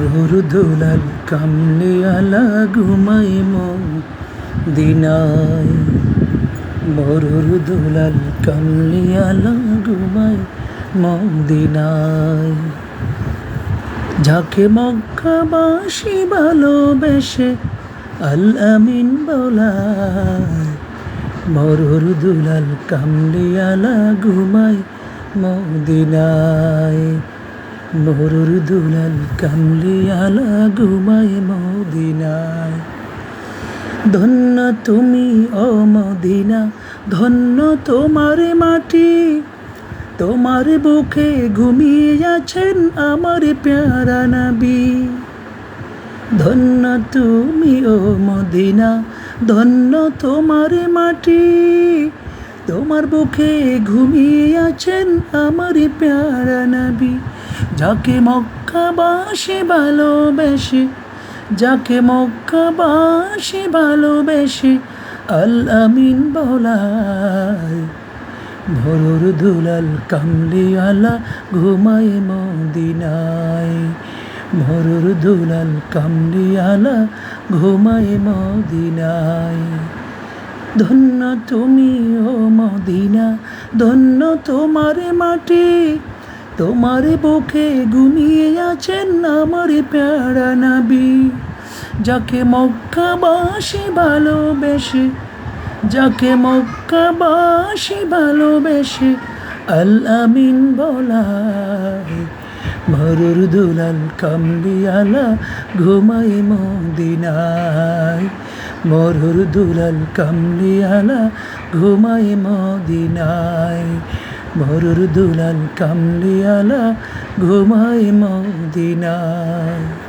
মরুর দুলাল কামলিওয়ালা ঘুমাই মদিনায়। মরুর দুলাল কামলিওয়ালা ঘুমাই মদিনায়। যাকে মক্কাবাসী ভালোবেসে আল আমিন বলায়। মরুর দুলাল কামলিওয়ালা ঘুমাই মদিনায়। মরুর দুলাল কামলিওয়ালা ঘুমাই মদিনায়। ধন্য তুমি ও মদিনা, ধন্য তোমার মাটি। তোমার বুকে ঘুমিয়ে আছেন আমার প্যারা নবী। ধন্য তুমি ও মদিনা, ধন্য তোমার মাটি। তোমার বুকে ঘুমিয়ে আছেন আমার প্যারা নবী। যাকে মক্কাবাসী ভালোবেসে, যাকে মক্কাবাসী ভালোবেসে আল আমিন বলায়। মরুর দুলাল কামলিওয়ালা ঘুমাই মদিনায়। মরুর দুলাল কামলিওয়ালা ঘুমাই মদিনায়। ধন্য তুমি ও মদিনা, ধন্য তোমার মাটি। তোমার বুকে ঘুমিয়ে আছেন আমার প্যারা নবী। যাকে মক্কাবাসী ভালোবেসে, যাকে মক্কাবাসী ভালোবেসে আল আমিন বলায়। মরুর দুলাল কামলিওয়ালা ঘুমাই মদিনায়। মরুর দুলাল কামলিওয়ালা ঘুমাই মদিনায়। মরুর দুলাল কামলিওয়ালা ঘুমাই মদিনায়।